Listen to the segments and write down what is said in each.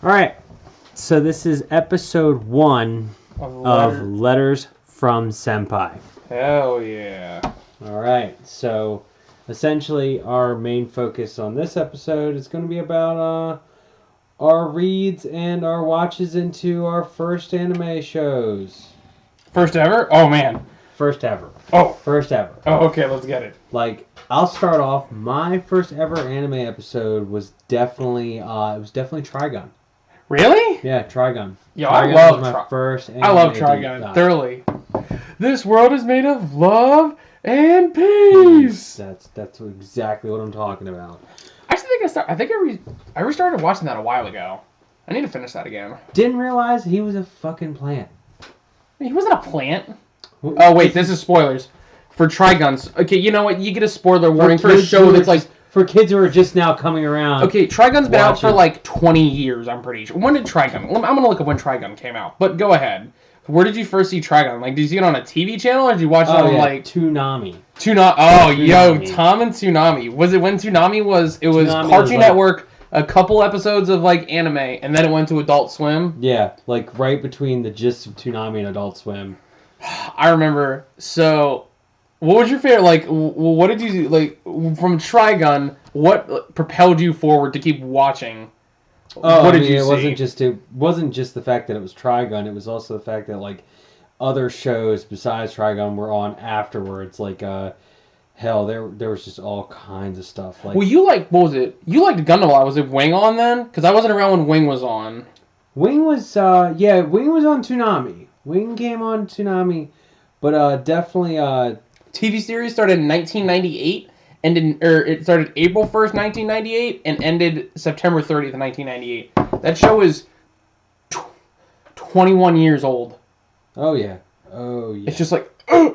All right, so this is episode 1 of Letters from Senpai. Hell yeah. All right, so essentially our main focus on this episode is going to be about our reads and our watches into our first anime shows. First ever? Oh, man. First ever. Oh. First ever. Oh, okay, let's get it. Like, I'll start off. My first ever anime episode was definitely Trigun. Really? Yeah, Trigun. Yo, Trigun I love was my first anime. I love Trigun, thoroughly. This world is made of love and peace. That's exactly what I'm talking about. I think I restarted watching that a while ago. I need to finish that again. Didn't realize he was a fucking plant. He wasn't a plant. Oh wait, this is spoilers for Triguns. Okay, you know what? You get a spoiler warning for a show that's like for kids who are just now coming around. Okay, Trigun's been out for like 20 years. I'm pretty sure. When did Trigun? I'm gonna look up when Trigun came out. But go ahead. Where did you first see Trigun? Like, did you see it on a TV channel, or did you watch it on like Toonami? Yo, Tom and Tsunami. Was it when Tsunami was? It was Tsunami Cartoon Network. A couple episodes of like anime, and then it went to Adult Swim. Yeah, like right between the gist of Toonami and Adult Swim. I remember. So, what was your favorite? Like, what did you like from Trigun? What propelled you forward to keep watching? Oh, what did you see? It wasn't just the fact that it was Trigun. It was also the fact that like other shows besides Trigun were on afterwards. Like, hell, there was just all kinds of stuff. Like, well, what was it? You liked Gundam a lot. Was it Wing on then? Because I wasn't around when Wing was on. Wing was on Toonami. Wing came on Toonami, but definitely TV series started in 1998, it started April 1st, 1998, and ended September 30th, 1998. That show is 21 years old. Oh yeah. It's just like, all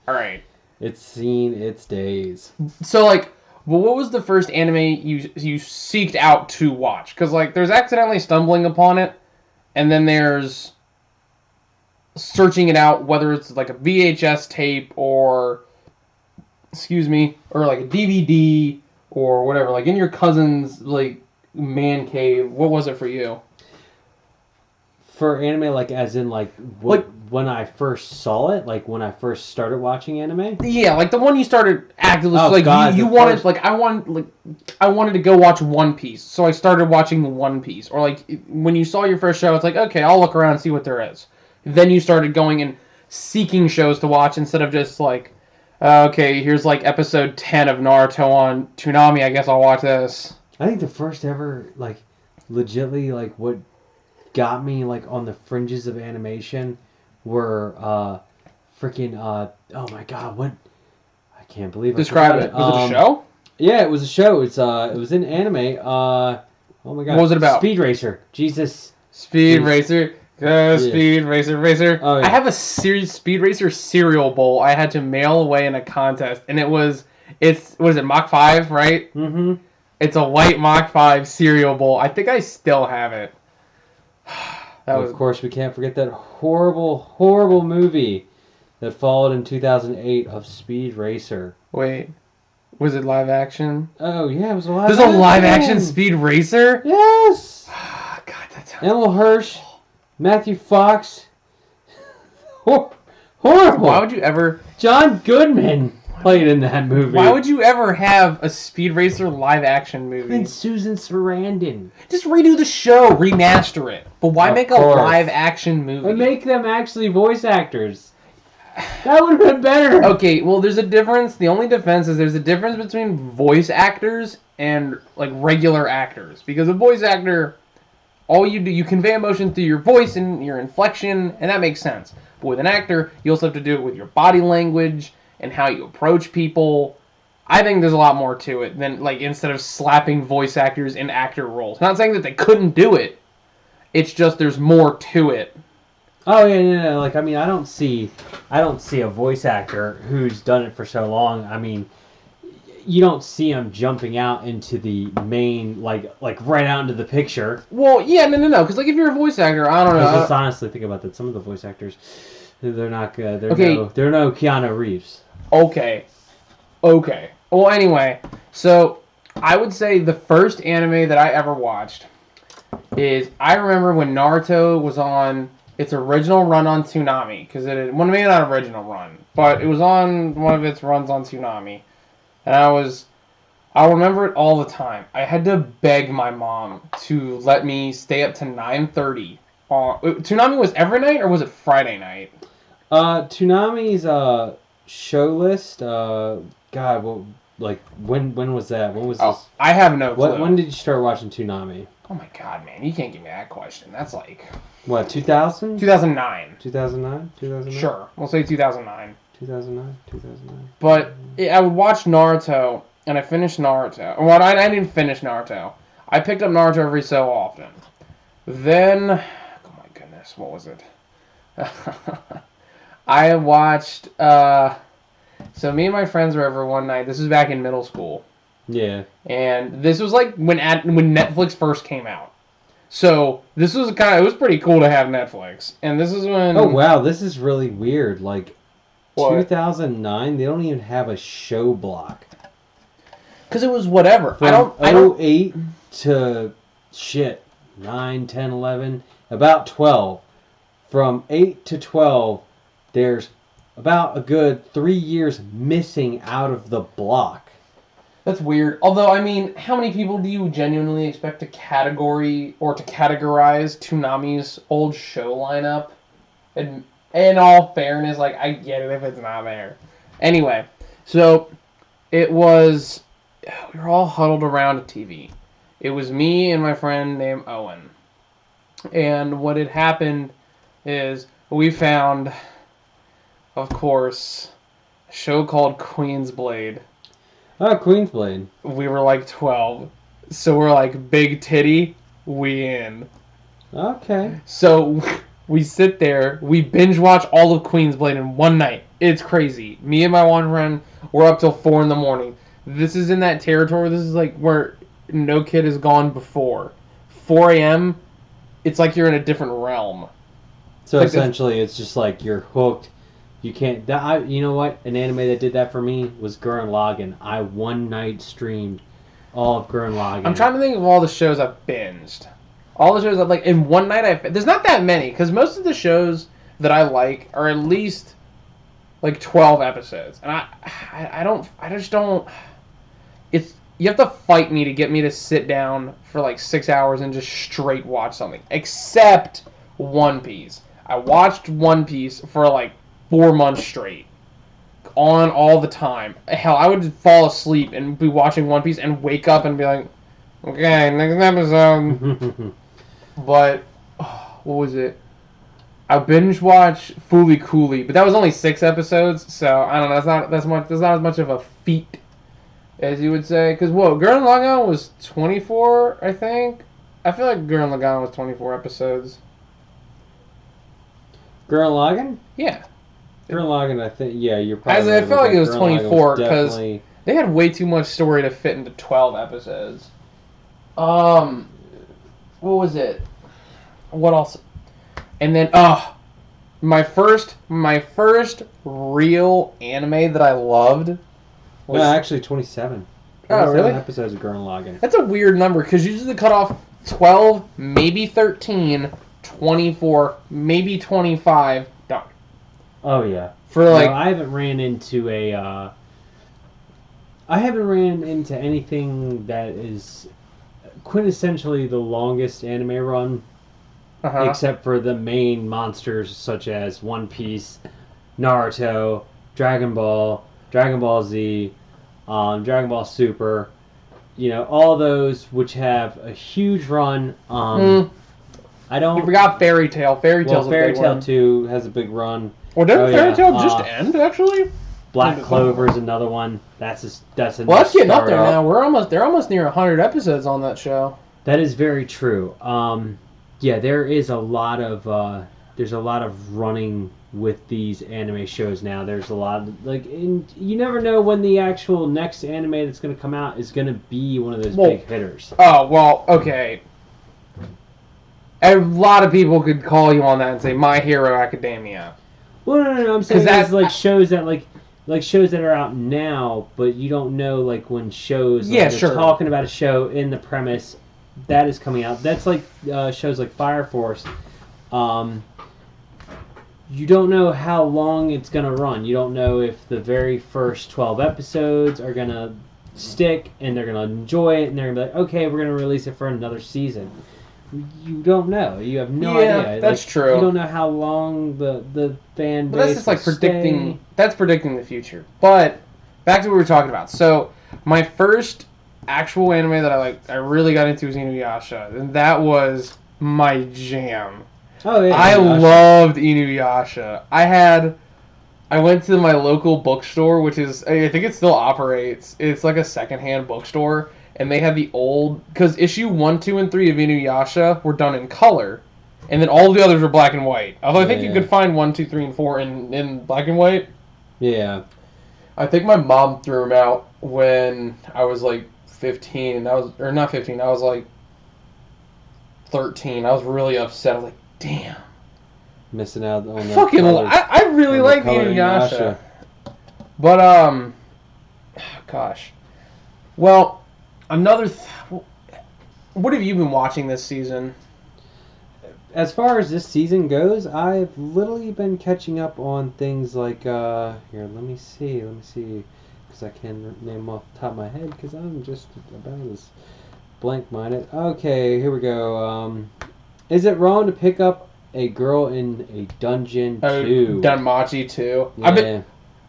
right. It's seen its days. So like, well, what was the first anime you seeked out to watch? Because like, there's accidentally stumbling upon it. And then there's searching it out, whether it's like a VHS tape or like a DVD or whatever. Like in your cousin's like man cave. What was it for you? For anime, like as in like when I first saw it, like when I first started watching anime. Yeah, like the one you started actively. Oh, like God, you wanted like I wanted to go watch One Piece, so I started watching One Piece. Or like when you saw your first show, it's like, okay, I'll look around and see what there is. Then you started going and seeking shows to watch instead of just like, okay, here's like episode 10 of Naruto on Toonami. I guess I'll watch this. I think the first ever like legitly like what got me like on the fringes of animation were freaking oh my god, what, I can't believe Describe it. Was it a show? Yeah, it was a show. It was in anime. Oh my god. What was it about? Speed Racer. Jesus. Speed Racer. Speed Racer. Oh, yeah. I have a Speed Racer cereal bowl I had to mail away in a contest, and what is it, Mach 5, right? Mm-hmm. It's a white Mach 5 cereal bowl. I think I still have it. Of course, we can't forget that horrible, horrible movie that followed in 2008 of Speed Racer. Wait, was it live action? Oh yeah, it was a live action. There's a live action Speed Racer? Yes! God, that sounds Emil Hirsch, Matthew Fox. Horrible. Why would you ever... John Goodman played in that movie. Why would you ever have a Speed Racer live action movie? And Susan Sarandon. Just redo the show, remaster it. But why make a live action movie? And make them actually voice actors. That would have been better. Okay, well, there's a difference. The only difference is there's a difference between voice actors and like regular actors. Because a voice actor, all you do, you convey emotion through your voice and your inflection, and that makes sense. But with an actor, you also have to do it with your body language and how you approach people. I think there's a lot more to it than, like, instead of slapping voice actors in actor roles. Not saying that they couldn't do it. It's just there's more to it. Oh yeah, no. Like, I mean, I don't see a voice actor who's done it for so long. I mean, you don't see him jumping out into the main, like right out into the picture. Well, yeah, no. Because like if you're a voice actor, I don't know. Just honestly think about that. Some of the voice actors, they're not good. They're no Keanu Reeves. Okay. Well, anyway, so I would say the first anime that I ever watched is I remember when Naruto was on its original run on Toonami, because well, maybe not original run, but it was on one of its runs on Toonami, and I'll remember it all the time. I had to beg my mom to let me stay up to 9:30. Toonami was every night, or was it Friday night? Toonami's show list. God, well, like when was that? When was this? I have no clue. When did you start watching Toonami? Oh my god, man, you can't give me that question. That's like what, 2000? 2009. 2009? 2009? Sure, we'll say 2009. 2009? 2009. But I would watch Naruto, and I finished Naruto. Well, I didn't finish Naruto. I picked up Naruto every so often. Then, oh my goodness, what was it? I watched, so me and my friends were over one night. This was back in middle school. Yeah. And this was like when Netflix first came out. So this was it was pretty cool to have Netflix. And this is when... Oh, wow, this is really weird. Like, what? 2009, they don't even have a show block. Because it was whatever. From 08 to, 9, 10, 11, about 12. From 8 to 12, there's about a good 3 years missing out of the block. That's weird. Although, I mean, how many people do you genuinely expect to categorize Toonami's old show lineup? And in all fairness, like, I get it if it's not there. Anyway, so it was... We were all huddled around a TV. It was me and my friend named Owen. And what had happened is we found, of course, a show called Queen's Blade. Oh, Queen's Blade. We were like 12. So we're like, big titty, we in. Okay. So we sit there, we binge watch all of Queen's Blade in one night. It's crazy. Me and my one friend were up till 4 in the morning. This is in that territory. This is like where no kid has gone before. 4 a.m., it's like you're in a different realm. So like essentially, it's just like you're hooked. You can't... you know what? An anime that did that for me was Gurren Lagann. I one night streamed all of Gurren Lagann. I'm trying to think of all the shows I've binged. All the shows I've like in one night. There's not that many because most of the shows that I like are at least like 12 episodes, and I just don't. You have to fight me to get me to sit down for like 6 hours and just straight watch something. Except One Piece. I watched One Piece for like 4 months straight. On all the time. Hell, I would fall asleep and be watching One Piece and wake up and be like, okay, next episode. But, what was it? I binge watched Fooly Cooly, but that was only 6 episodes, so I don't know, that's not as much of a feat as you would say. Because, Gurren Lagann was 24, I think? I feel like Gurren Lagann was 24 episodes. Gurren Lagann? Yeah. Gurren Lagann, I think, yeah, you're probably... I feel like it was 24, because they had way too much story to fit into 12 episodes. What was it? What else? And then, my first real anime that I loved was... No, actually 27. 27 really? Episodes of Gurren Lagann. That's a weird number, because usually the cutoff 12, maybe 13, 24, maybe 25, done. Oh, yeah. For like... No, I haven't ran into anything that is quintessentially the longest anime run, except for the main monsters such as One Piece, Naruto, Dragon Ball Z, Dragon Ball Super, all those which have a huge run. I don't... You forgot Fairy Tail. Fairy Tail 2 has a big run. Well, didn't Fairy Tail just end, actually? Black Clover is another one. That's a that's getting up there now. They're almost near 100 episodes on that show. That is very true. Yeah, there is a lot of running with these anime shows now. There's a lot of, and you never know when the actual next anime that's going to come out is going to be one of those big hitters. Oh, well, okay. A lot of people could call you on that and say My Hero Academia. Well, no. I'm saying that's shows that like shows that are out now, but you don't know like when shows Yeah, like, they're sure. talking about a show in the premise that is coming out. That's like shows like Fire Force. Um, you don't know how long it's gonna run. You don't know if the very first 12 episodes are gonna stick and they're gonna enjoy it and they're gonna be like, okay, we're gonna release it for another season. You don't know. You have no idea. That's like, true. You don't know how long the fan base. But that's just like predicting. Stay. That's predicting the future. But back to what we were talking about. So my first actual anime that I really got into was Inuyasha, and that was my jam. Oh yeah, I loved Inuyasha. I went to my local bookstore, which is, I think it still operates. It's like a secondhand bookstore, and they had the old, because issue 1, 2, and 3 of Inuyasha were done in color, and then all the others were black and white. Although I think you could find 1, 2, 3, and 4 in black and white. Yeah. I think my mom threw them out when I was like 15. Or not 15. I was like 13. I was really upset. I was like, damn. Missing out on the Fucking, colors, I really like Inuyasha. But, gosh. Well, what have you been watching this season? As far as this season goes, I've literally been catching up on things like, here, let me see, because I can't name off the top of my head, because I'm just about as blank-minded. Okay, here we go. Is it wrong to pick up a girl in a dungeon 2? Danmachi 2. Yeah.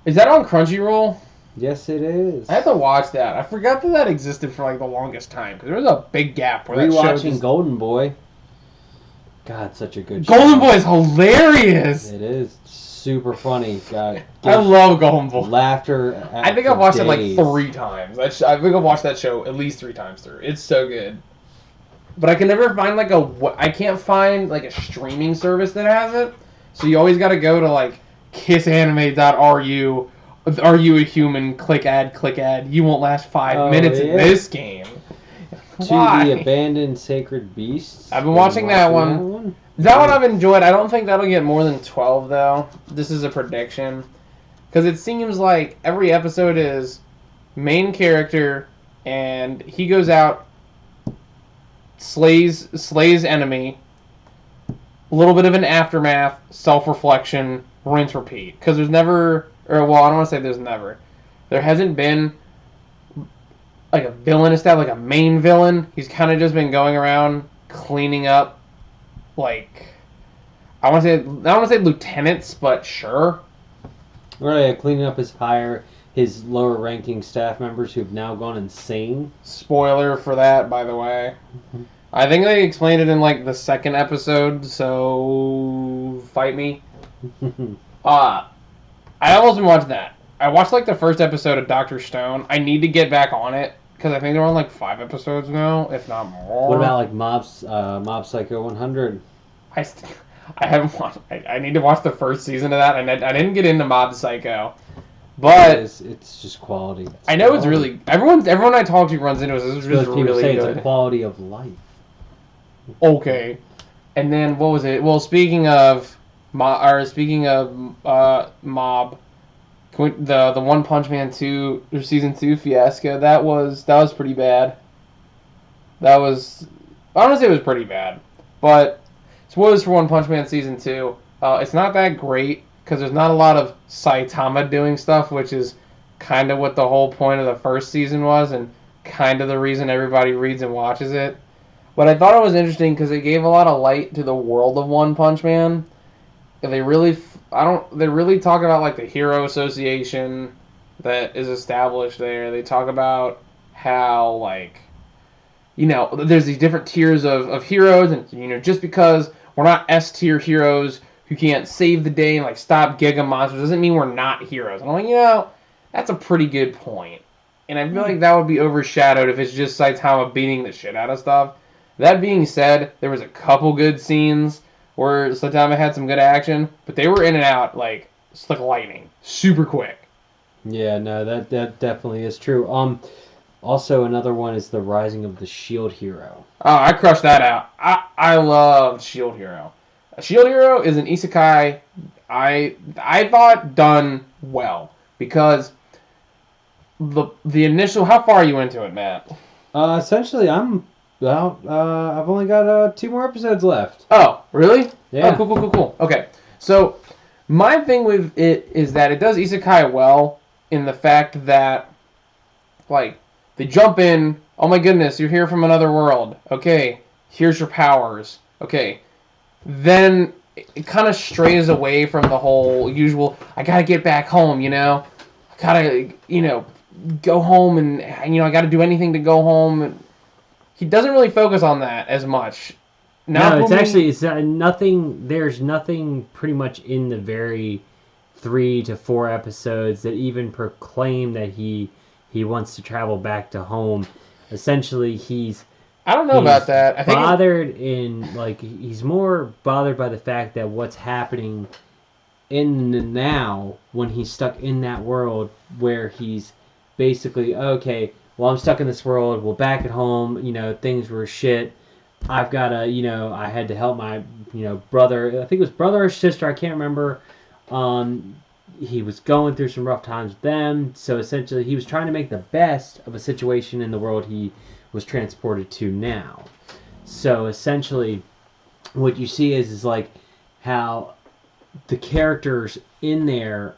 Is that on Crunchyroll? Yes, it is. I have to watch that. I forgot that existed for like the longest time because there was a big gap where that show Rewatching Golden Boy. God, such a good show. Golden Boy is hilarious. It is super funny. God, I love Golden Boy. Laughter. I think I've watched it like 3 times. I think I've watched that show at least 3 times through. It's so good. But I can never find I can't find like a streaming service that has it. So you always got to go to like kissanime.ru. Are you a human? Click ad. You won't last 5 minutes in this game. Why? To the Abandoned Sacred Beasts. I've been watching that one. That one I've enjoyed. I don't think that'll get more than 12 though. This is a prediction. Because it seems like every episode is main character and he goes out, slays enemy, a little bit of an aftermath, self-reflection, rinse, repeat. Because there's never... I don't want to say there's never. There hasn't been like a villain established, like a main villain. He's kind of just been going around cleaning up, like I want to say lieutenants, but sure. Right, cleaning up his lower ranking staff members who've now gone insane. Spoiler for that, by the way. I think they explained it in like the 2nd episode, so fight me. I almost been watching that. I watched like the 1st episode of Dr. Stone. I need to get back on it because I think they're on like 5 episodes now, if not more. What about like Mob Psycho 100? I haven't watched. I need to watch the 1st season of that, and I didn't get into Mob Psycho, but it's just quality. I know it's really everyone I talk to runs into it. This is really say good. It's a quality of life. Okay, and then what was it? Well, speaking of Mob, the One Punch Man 2 or season 2 fiasco, that was pretty bad. I don't want to say it was pretty bad, but spoilers for One Punch Man season 2. It's not that great because there's not a lot of Saitama doing stuff, which is kind of what the whole point of the 1st season was, and kind of the reason everybody reads and watches it. But I thought it was interesting because it gave a lot of light to the world of One Punch Man. They really talk about like the Hero Association that is established there. They talk about how like, there's these different tiers of heroes, and just because we're not S tier heroes who can't save the day and like stop Giga Monsters doesn't mean we're not heroes. And I'm like, that's a pretty good point. And I feel like that would be overshadowed if it's just Saitama beating the shit out of stuff. That being said, there was a couple good scenes where Saitama had some good action, but they were in and out like lightning, super quick. Yeah, no, that definitely is true. Also another one is the Rising of the Shield Hero. Oh, I crushed that out. I love Shield Hero. Shield Hero is an isekai I thought done well. because the initial. How far are you into it, Matt? Essentially, I've only got 2 more episodes left. Oh, really? Yeah. Oh, cool. Okay, so my thing with it is that it does isekai well in the fact that, like, they jump in. Oh my goodness, you're here from another world. Okay, here's your powers. Okay, then it kind of strays away from the whole usual. I gotta get back home. I gotta go home and I gotta do anything to go home. He doesn't really focus on that as much. No, it's nothing. There's nothing pretty much in the very 3 to 4 episodes that even proclaim that he wants to travel back to home. Essentially, I don't know about that. I think he's more bothered by the fact that what's happening in the now when he's stuck in that world where he's basically, okay, well, I'm stuck in this world. Well, back at home, things were shit. I've got to, I had to help my, brother. I think it was brother or sister. I can't remember. He was going through some rough times with them. So essentially, he was trying to make the best of a situation in the world he was transported to now. So essentially, what you see is like how the characters in there,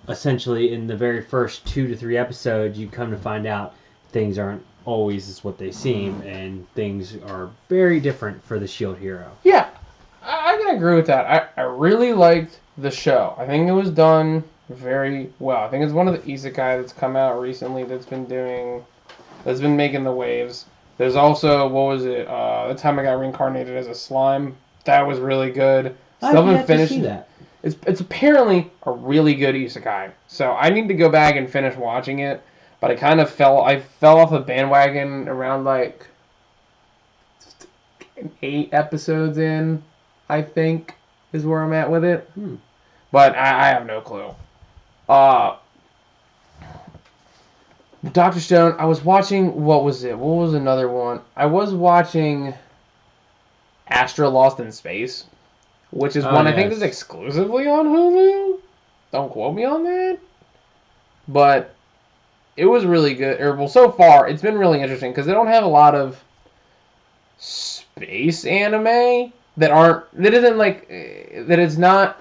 essentially in the very first 2 to 3 episodes, you come to find out things aren't always as what they seem, and things are very different for the Shield hero. Yeah, I can agree with that. I really liked the show. I think it was done very well. I think it's one of the isekai that's come out recently that's been making the waves. There's also, what was it? The time I got reincarnated as a slime. That was really good. Still haven't finished that. It's apparently a really good isekai. So I need to go back and finish watching it. But I fell off the bandwagon around like 8 episodes in, I think, is where I'm at with it. But I have no clue. Dr. Stone, I was watching, what was it? What was another one? I was watching Astra Lost in Space, which is one I think is exclusively on Hulu. Don't quote me on that. But it was really good. So far, it's been really interesting because they don't have a lot of space anime that is not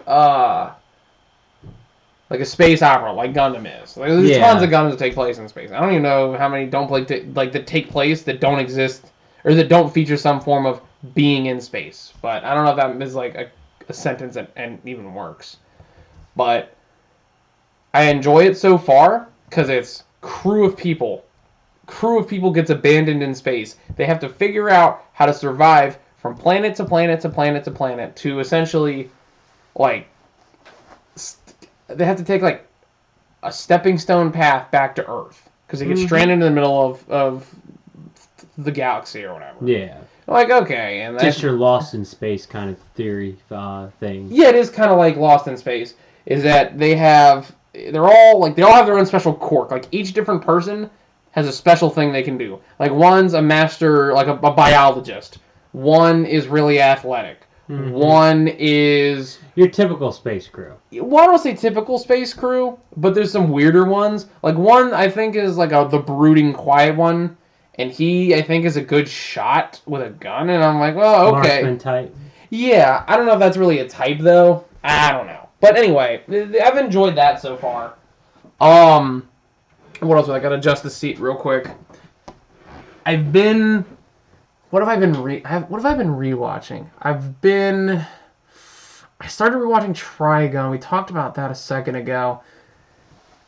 like a space opera like Gundam is. Like, there's tons of Gundams that take place in space. I don't even know how many that take place that don't exist or that don't feature some form of being in space. But I don't know if that is like a sentence that and even works. But I enjoy it so far because it's crew of people gets abandoned in space. They have to figure out how to survive from planet to planet to planet to planet to essentially, like, they have to take, like, a stepping stone path back to Earth because they get stranded in the middle of the galaxy or whatever. Yeah. Like, okay. And just your Lost in Space kind of theory thing. Yeah, it is kind of like Lost in Space, is that they all have their own special quirk. Like, each different person has a special thing they can do. Like, one's a master, like a biologist. One is really athletic. Mm-hmm. One is your typical space crew. Well, I don't say typical space crew, but there's some weirder ones. Like, one, I think, is like the brooding, quiet one. And he, I think, is a good shot with a gun. And I'm like, well, okay. Marksman type. Yeah, I don't know if that's really a type, though. I don't know. But anyway, I've enjoyed that so far. What else? I gotta adjust the seat real quick. What have I been rewatching? I started rewatching Trigun. We talked about that a second ago.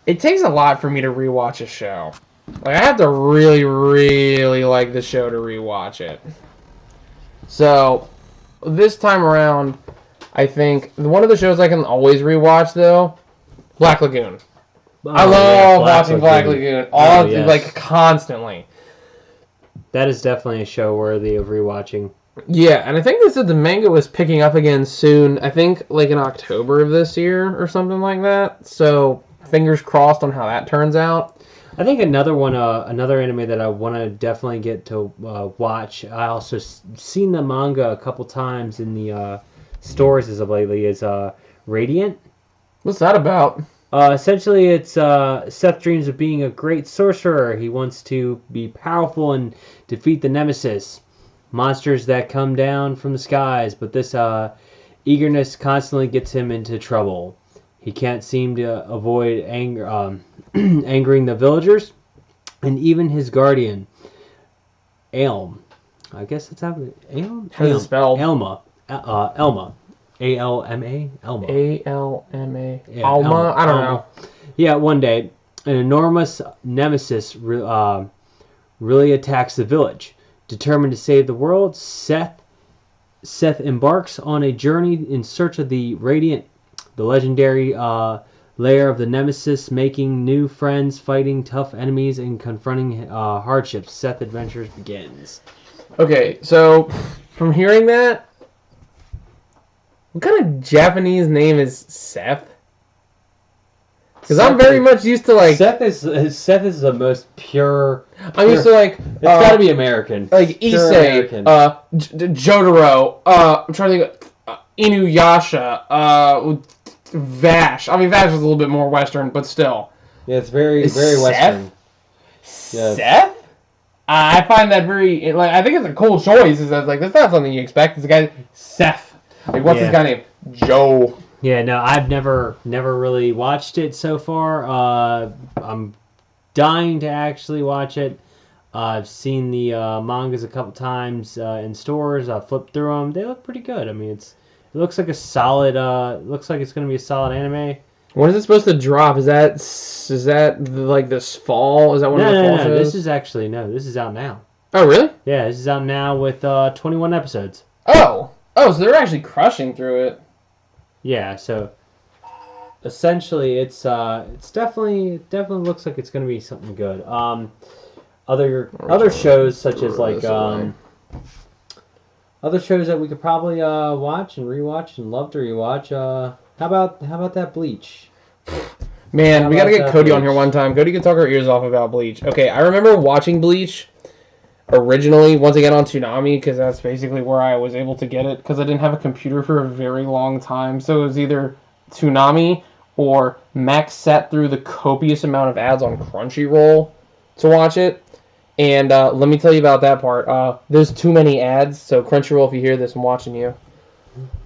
It takes a lot for me to rewatch a show. Like, I have to really, really like the show to rewatch it. So, this time around, I think one of the shows I can always rewatch, though, Black Lagoon. I love watching Black Lagoon. Like, constantly. That is definitely a show worthy of rewatching. Yeah, and I think they said the manga was picking up again soon. I think, like, in October of this year or something like that. So, fingers crossed on how that turns out. I think another anime that I want to definitely get to watch. I also seen the manga a couple times in the stores as of lately. Is Radiant. What's that about? Essentially, it's Seth dreams of being a great sorcerer. He wants to be powerful and defeat the nemesis, monsters that come down from the skies. But this eagerness constantly gets him into trouble. He can't seem to avoid angering the villagers, and even his guardian, Elm. I guess that's how Elm. How's it spelled? Elma. Elma. A-L-M-A? Elma. A-L-M-A. Yeah, Alma? I don't know. Yeah, one day, an enormous nemesis really attacks the village. Determined to save the world, Seth embarks on a journey in search of the Radiant, the legendary lair of the nemesis, making new friends, fighting tough enemies, and confronting hardships. Seth Adventures begins. Okay, so from hearing that, what kind of Japanese name is Seth? Because I'm very much used to like Seth is the most pure. I'm used to like it's got to be American. Like Issei, Jotaro. I'm trying to think. Inuyasha. Vash. I mean, Vash is a little bit more Western, but still. Yeah, it's very Western. Yes. Seth? I find that very like. I think it's a cool choice. Is that like that's not something you expect. It's a guy Seth. Like what's his guy name? Joe. Yeah, no, I've never really watched it so far. I'm dying to actually watch it. I've seen the mangas a couple times in stores. I've flipped through them. They look pretty good. I mean, it looks like a solid. Looks like it's going to be a solid anime. When is it supposed to drop? Is that like this fall? Is that one of the fall shows? This is actually this is out now. Oh really? Yeah, this is out now with 21 episodes. Oh, so they're actually crushing through it. Yeah, so essentially it's definitely looks like it's going to be something good. Other shows such as like other shows that we could probably watch and rewatch and love to rewatch. How about that Bleach? Man, we got to get Cody on here one time. Cody can talk our ears off about Bleach. Okay, I remember watching Bleach originally once I got on Toonami, because that's basically where I was able to get it, because I didn't have a computer for a very long time. So it was either Toonami or Max sat through the copious amount of ads on Crunchyroll to watch it. And let me tell you about that part. There's too many ads, so Crunchyroll, if you hear this, I'm watching you.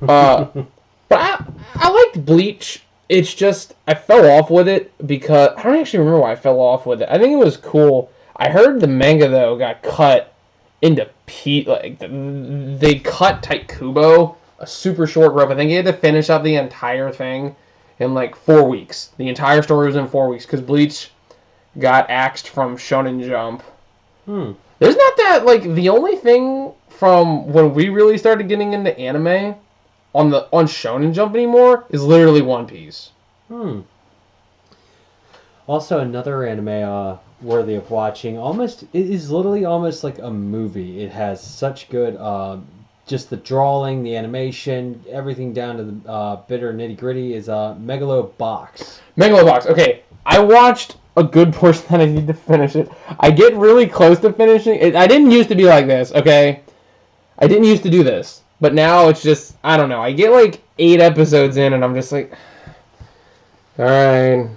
But I liked Bleach. It's just I fell off with it because I don't actually remember why I fell off with it. I think it was cool. I heard the manga though got cut into they cut Taikubo, a super short rope. I think he had to finish up the entire thing in like 4 weeks. The entire story was in 4 weeks because Bleach got axed from Shonen Jump. There's not that like the only thing from when we really started getting into anime on Shonen Jump anymore is literally One Piece. Also, another anime worthy of watching. It is literally almost like a movie. It has such good, just the drawing, the animation, everything down to the bitter nitty gritty. Is Megalobox. Megalobox. Okay, I watched a good portion that I need to finish it. I get really close to finishing it. I didn't used to be like this. Okay, I didn't used to do this, but now it's just I don't know. I get like 8 episodes in, and I'm just like, all right,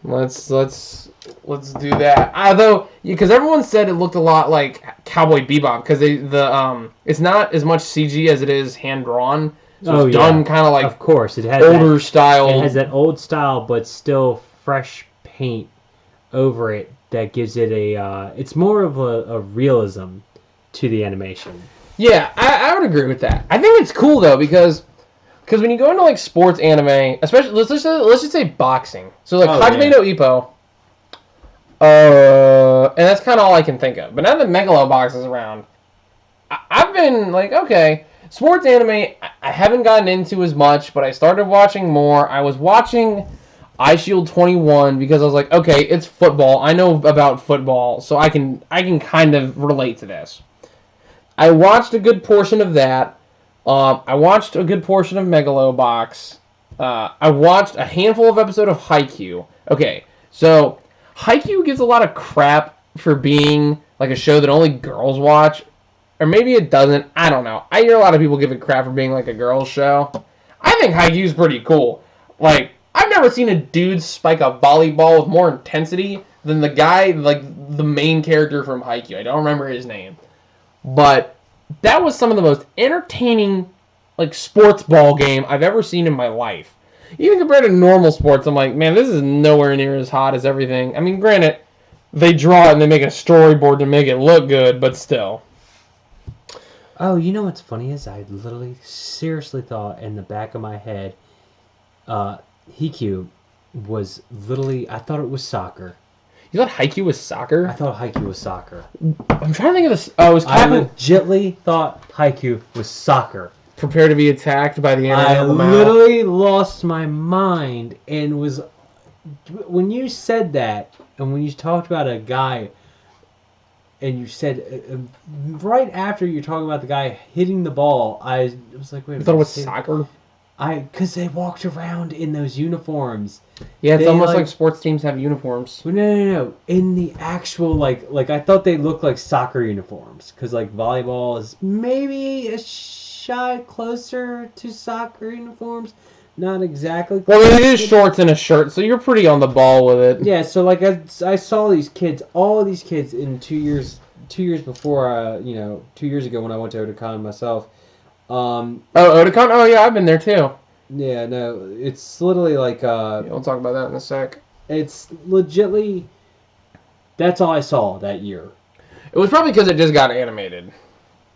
let's do that. Although, because everyone said it looked a lot like Cowboy Bebop, because it's not as much CG as it is hand drawn. So it's done kind of like, of course, it has older style. It has that old style, but still fresh paint over it that gives it it's more of a realism to the animation. Yeah, I would agree with that. I think it's cool though because when you go into like sports anime, especially let's just say boxing. So like Hajime no Ippo. And that's kind of all I can think of. But now that Megalobox is around, I've been like, okay, sports anime I haven't gotten into as much, but I started watching more. I was watching iShield 21 because I was like, okay, it's football. I know about football, so I can kind of relate to this. I watched a good portion of that. I watched a good portion of Megalobox. I watched a handful of episodes of Haikyuu. Okay, so Haikyuu gets a lot of crap for being like a show that only girls watch. Or maybe it doesn't. I don't know. I hear a lot of people give it crap for being like a girls show. I think Haikyuu's pretty cool. Like, I've never seen a dude spike a volleyball with more intensity than the guy, like the main character from Haikyuu. I don't remember his name, but that was some of the most entertaining, like, sports ball game I've ever seen in my life. Even compared to normal sports, I'm like, man, this is nowhere near as hot as everything. I mean, granted, they draw it and they make a storyboard to make it look good, but still. Oh, you know what's funny is I literally seriously thought in the back of my head, Haikyuu was literally, I thought it was soccer. You thought Haikyuu was soccer? I thought Haikyuu was soccer. I'm trying to think of this. Oh, it was I legitly thought Haikyuu was soccer. Prepare to be attacked by the I literally lost my mind and was... When you said that, and when you talked about a guy, and you said... right after you're talking about the guy hitting the ball, I was like, wait a minute. I thought it was soccer? Because they walked around in those uniforms. Yeah, it's almost like sports teams have uniforms. No. In the actual, like I thought they looked like soccer uniforms. Because, like, volleyball is maybe a shy closer to soccer uniforms. Not exactly. Well, it is shorts and a shirt, so you're pretty on the ball with it. Yeah, so, like, I saw these kids, all of these kids in 2 years before, 2 years ago when I went to Otakon myself. Otakon? Oh, yeah, I've been there, too. Yeah, no, it's literally like... yeah, we'll talk about that in a sec. It's legitly... That's all I saw that year. It was probably because it just got animated.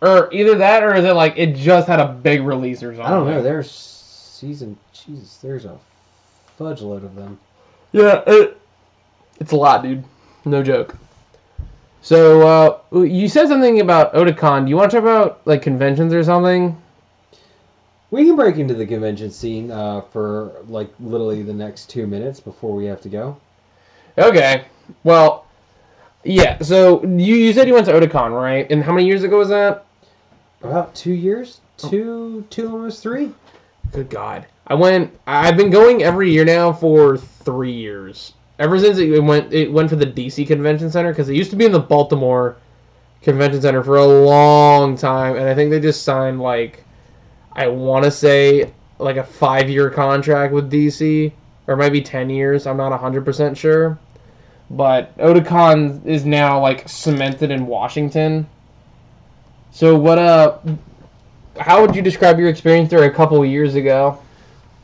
Or either that, or is it like it just had a big release or something? I don't know, there's season... Jesus, there's a fudge load of them. Yeah, it's a lot, dude. No joke. So, you said something about Otakon. Do you want to talk about, like, conventions or something? We can break into the convention scene for, like, literally the next 2 minutes before we have to go. Okay. Well, yeah, so you said you went to Otakon, right? And how many years ago was that? About 2 years. Two, almost 3. Good God. I've been going every year now for 3 years. Ever since it went for the DC Convention Center, because it used to be in the Baltimore Convention Center for a long time, and I think they just signed, like, I want to say, like, a 5-year contract with DC, or maybe 10 years, I'm not 100% sure. But Otakon is now, like, cemented in Washington. So how would you describe your experience there a couple of years ago?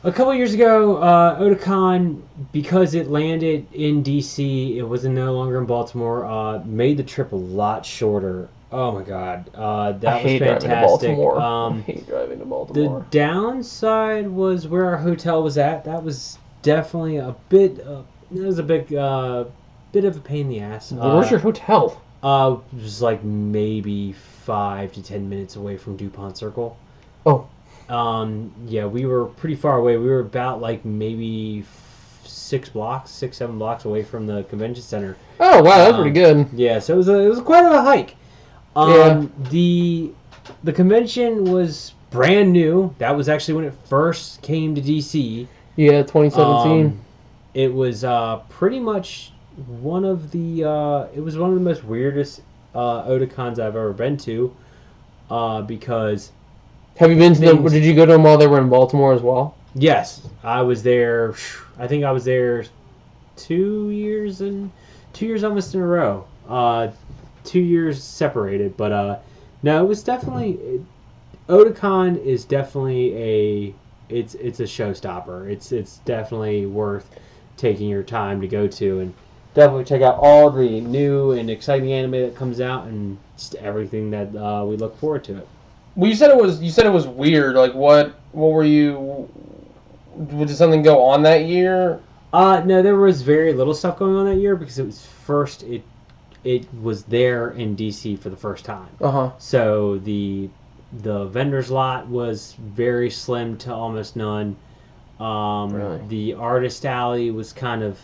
A couple years ago, Otakon, because it landed in DC, it was no longer in Baltimore, made the trip a lot shorter. Oh my God, that was fantastic. I hate driving to Baltimore. The downside was where our hotel was at. That was definitely a bit. It was a bit of a pain in the ass. Where's your hotel? It was like maybe 5 to 10 minutes away from DuPont Circle. Oh. Yeah, we were pretty far away. We were about like maybe 6, 7 blocks away from the convention center. Oh wow, that's pretty good. Yeah, so it was quite a hike. Yeah. The convention was brand new. That was actually when it first came to DC. Yeah, 2017. It was pretty much one of the most weirdest Otakons I've ever been to, because. Have you been to them? Did you go to them while they were in Baltimore as well? Yes, I was there. I think I was there 2 years almost in a row. 2 years separated, but no, it was definitely Otakon is definitely it's a showstopper. It's definitely worth taking your time to go to, and definitely check out all the new and exciting anime that comes out and just everything that we look forward to it. Well, you said it was weird. Like, what were you? Did something go on that year? No, there was very little stuff going on that year because it was first. It was there in DC for the first time. So the vendor's lot was very slim to almost none. Really? The artist alley was kind of.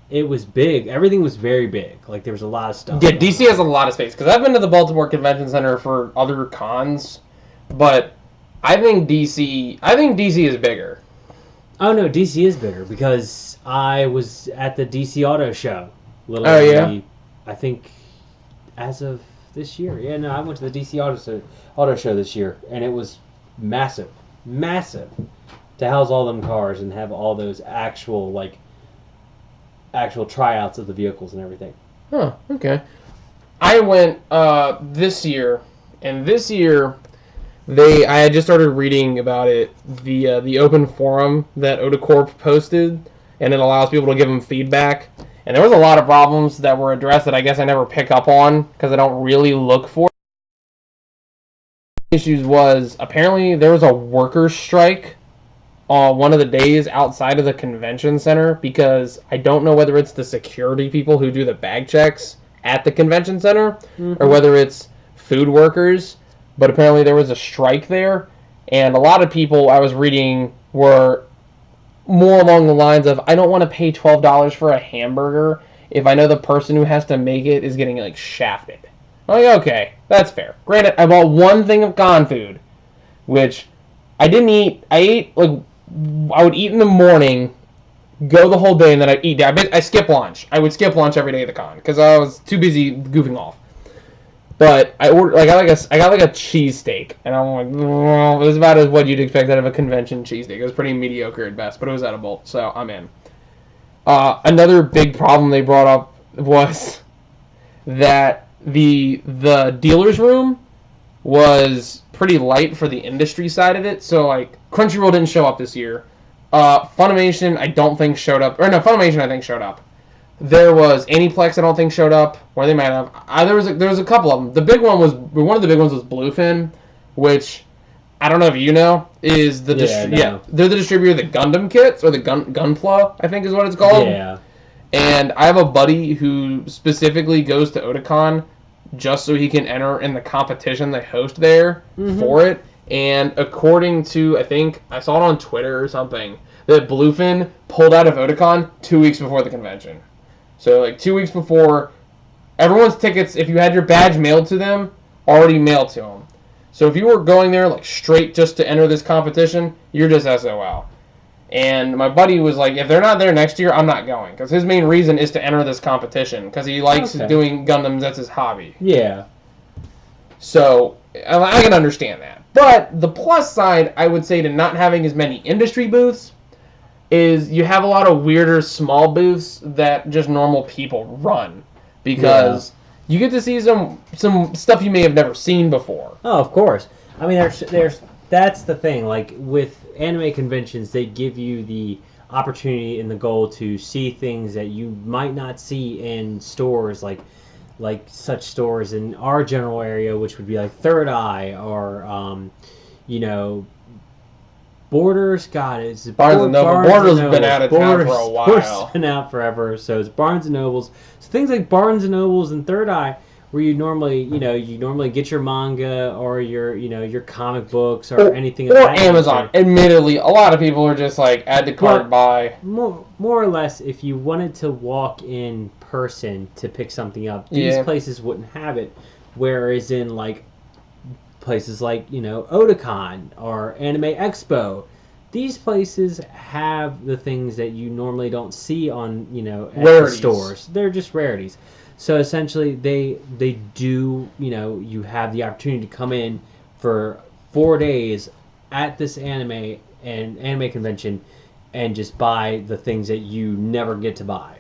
It was big. Everything was very big. Like, there was a lot of stuff. Yeah, DC has a lot of space. Because I've been to the Baltimore Convention Center for other cons, but I think DC is bigger. Oh, no, DC is bigger because I was at the DC Auto Show. Oh, yeah? I think as of this year. Yeah, no, I went to the DC Auto Show this year, and it was massive. Massive. to house all them cars and have all those actual tryouts of the vehicles and everything. Huh. Okay. I went this year, and this year I had just started reading about it, the open forum that Otacorp posted, and it allows people to give them feedback. And there was a lot of problems that were addressed that I guess I never pick up on because I don't really look for. Issues was apparently there was a workers' strike on one of the days outside of the convention center because I don't know whether it's the security people who do the bag checks at the convention center or whether it's food workers, but apparently there was a strike there, and a lot of people I was reading were more along the lines of, I don't want to pay $12 for a hamburger if I know the person who has to make it is getting like shafted. I'm like, okay, that's fair. Granted, I bought one thing of con food, which I didn't eat. I ate I would eat in the morning, go the whole day, and then I'd eat. I skip lunch. I would skip lunch every day of the con because I was too busy goofing off. But I ordered, I got like a cheesesteak, and I'm like, it was about as what you'd expect out of a convention cheesesteak. It was pretty mediocre at best, but it was edible, so I'm in. Another big problem they brought up was that the dealer's room was pretty light for the industry side of it. So like Crunchyroll didn't show up this year. Funimation I don't think showed up, or no, Funimation I think showed up. There was Aniplex I don't think showed up, or they might have. There was a couple of them. One of the big ones was Bluefin, which I don't know if you know is they're the distributor of the Gundam kits, or the Gunpla I think is what it's called. Yeah. And I have a buddy who specifically goes to Otakon just so he can enter in the competition they host there for it. And according to, I think, I saw it on Twitter or something, that Bluefin pulled out of Otakon 2 weeks before the convention. So, like, 2 weeks before, everyone's tickets, if you had your badge mailed to them, already mailed to them. So if you were going there, like, straight just to enter this competition, you're just SOL. And my buddy was like, if they're not there next year, I'm not going. Because his main reason is to enter this competition. Because he likes doing Gundams. That's his hobby. Yeah. So, I can understand that. But the plus side, I would say, to not having as many industry booths is you have a lot of weirder small booths that just normal people run. Because you get to see some stuff you may have never seen before. Oh, of course. I mean, there's that's the thing. Like, with anime conventions, they give you the opportunity and the goal to see things that you might not see in stores, like such stores in our general area, which would be like Third Eye or, Borders. God, it's Barnes and Noble. Borders has been out of town for a while. Borders been out forever, so it's Barnes and Nobles. So things like Barnes and Nobles and Third Eye, where you normally get your manga or your comic books or anything. Or Amazon. Admittedly, a lot of people are just like, add to cart, buy. More or less, if you wanted to walk in person to pick something up, these places wouldn't have it. Whereas in like places like Otakon or Anime Expo, these places have the things that you normally don't see on at the stores. They're just rarities. So essentially, they do, you have the opportunity to come in for 4 days at this anime convention and just buy the things that you never get to buy.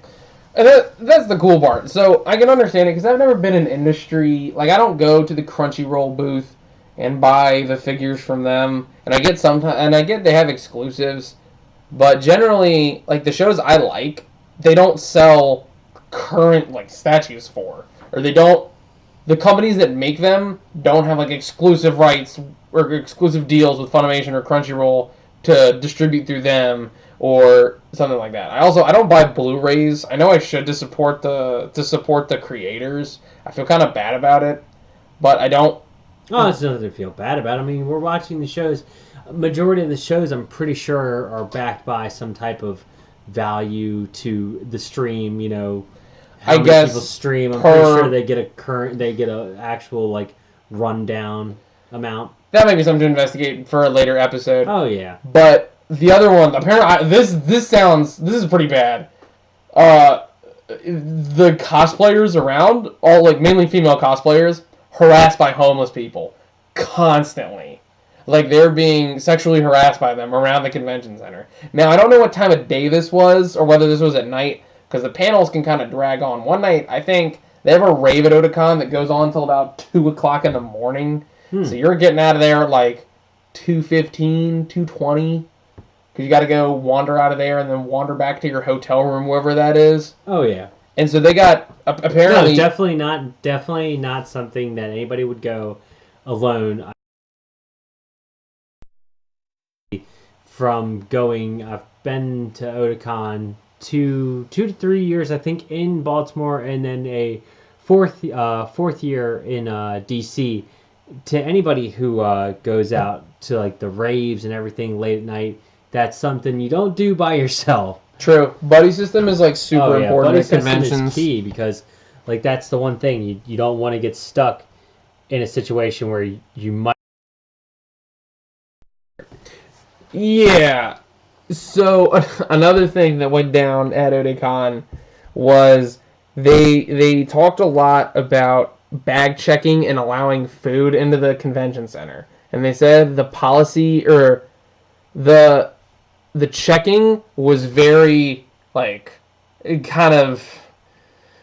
And that's the cool part. So I can understand it because I've never been in industry. Like, I don't go to the Crunchyroll booth and buy the figures from them. And I get they have exclusives, but generally, like, the shows I like, they don't sell current like statues for, or the companies that make them don't have like exclusive rights or exclusive deals with Funimation or Crunchyroll to distribute through them or something like that. I don't buy Blu-rays. I know I should to support the creators. I feel kind of bad about it, but I don't. Oh, it's nothing to feel bad about. I mean, we're watching the shows. Majority of the shows, I'm pretty sure, are backed by some type of value to the stream. How many people stream. I'm pretty sure they get a actual like rundown amount. That might be something to investigate for a later episode. Oh yeah. But the other one, apparently, this is pretty bad. The cosplayers around, all like mainly female cosplayers, harassed by homeless people constantly. like they're being sexually harassed by them around the convention center. Now, I don't know what time of day this was, or whether this was at night, because the panels can kind of drag on. One night, I think, they have a rave at Otakon that goes on until about 2 o'clock in the morning. So you're getting out of there at like 2:15, 2:20, because you got to go wander out of there and then wander back to your hotel room, wherever that is. Oh, yeah. And so they got, apparently... No, definitely not something that anybody would go alone. From going, I've been to Otakon 2 to 3 years, I think, in Baltimore, and then a fourth year in DC. To anybody who goes out to like the raves and everything late at night, that's something you don't do by yourself. True. Buddy system is like super important buddy at conventions. System is key because like that's the one thing you don't want to get stuck in a situation where you might. Yeah. So another thing that went down at Otakon was they talked a lot about bag checking and allowing food into the convention center. And they said the policy or the checking was very it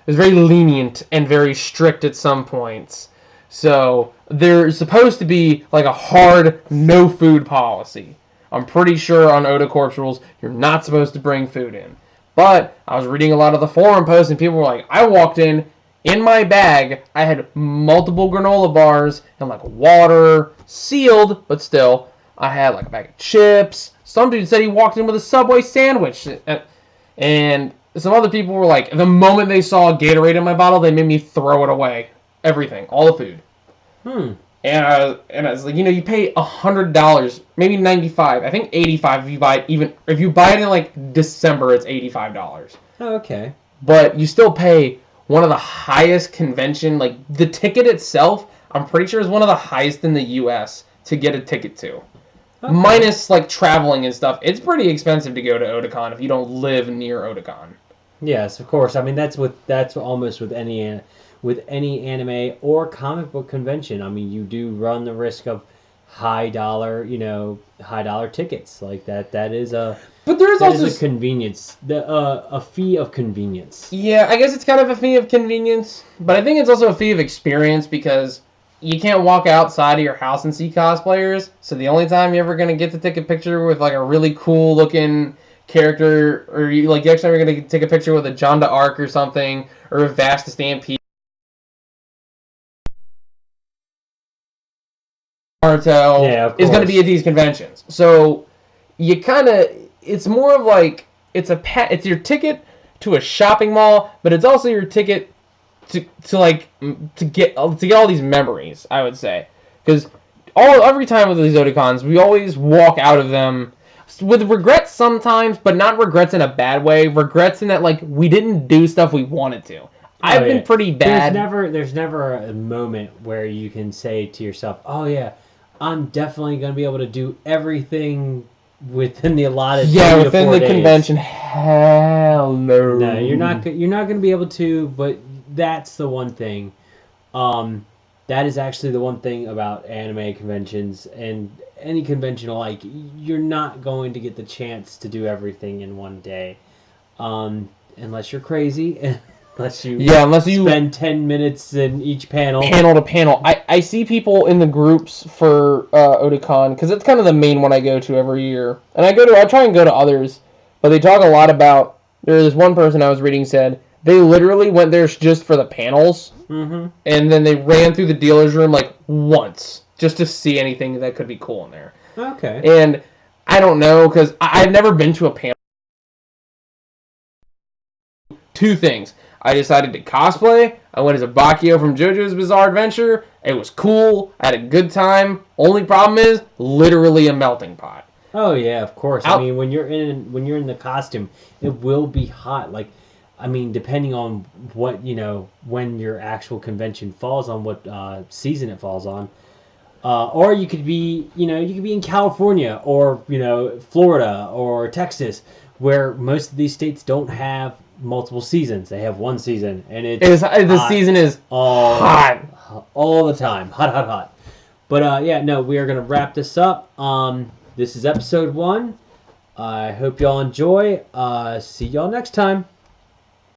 was very lenient and very strict at some points. So there's supposed to be like a hard no food policy. I'm pretty sure on Otacorp's rules, you're not supposed to bring food in. But I was reading a lot of the forum posts, and people were like, I walked in my bag, I had multiple granola bars and like water, sealed, but still. I had like a bag of chips. Some dude said he walked in with a Subway sandwich. And some other people were like, the moment they saw a Gatorade in my bottle, they made me throw it away. Everything, all the food. And I was like, you pay $100, maybe $95, I think $85 if you buy it in like December, it's $85. Oh, okay. But you still pay one of the highest convention, like the ticket itself, I'm pretty sure is one of the highest in the U.S. to get a ticket to. Okay. Minus like traveling and stuff. It's pretty expensive to go to Otakon if you don't live near Otakon. Yes, of course. I mean, that's almost with any anime or comic book convention. I mean, you do run the risk of high dollar tickets like that. That is a convenience, a fee of convenience. Yeah, I guess it's kind of a fee of convenience, but I think it's also a fee of experience because you can't walk outside of your house and see cosplayers. So the only time you're ever gonna get to take a picture with like a really cool looking character, or the next time you're gonna take a picture with a John d'Arc or something, or a Vast Stampede. Naruto is going to be at these conventions. So you it's more of like it's your ticket to a shopping mall, but it's also your ticket to get all these memories, I would say. Because every time with these Otakons, we always walk out of them with regrets sometimes, but not regrets in a bad way. Regrets in that we didn't do stuff we wanted to. I've been pretty bad. There's never a moment where you can say to yourself, "Oh yeah, I'm definitely going to be able to do everything within the allotted 3 to 4 within the days. Convention. Hell no. No, you're not going to be able to. But that's the one thing. That is actually the one thing about anime conventions and any convention alike. You're not going to get the chance to do everything in one day, unless you're crazy. Unless you spend 10 minutes in each panel. Panel to panel. I see people in the groups for Otakon, because it's kind of the main one I go to every year. And I try and go to others, but they talk a lot about, there was one person I was reading said, they literally went there just for the panels, and then they ran through the dealer's room once, just to see anything that could be cool in there. Okay. And I don't know, because I've never been to a panel. Two things. I decided to cosplay. I went as a Bakio from JoJo's Bizarre Adventure. It was cool. I had a good time. Only problem is literally a melting pot. Oh yeah, of course. I mean, when you're in the costume, it will be hot. Depending on what when your actual convention falls on, what season it falls on, or you could be in California or Florida or Texas, where most of these states don't have multiple seasons. They have one season, and the season is hot all the time, hot. But yeah, no, we are gonna wrap this up. This is episode 1. I hope y'all enjoy. See y'all next time.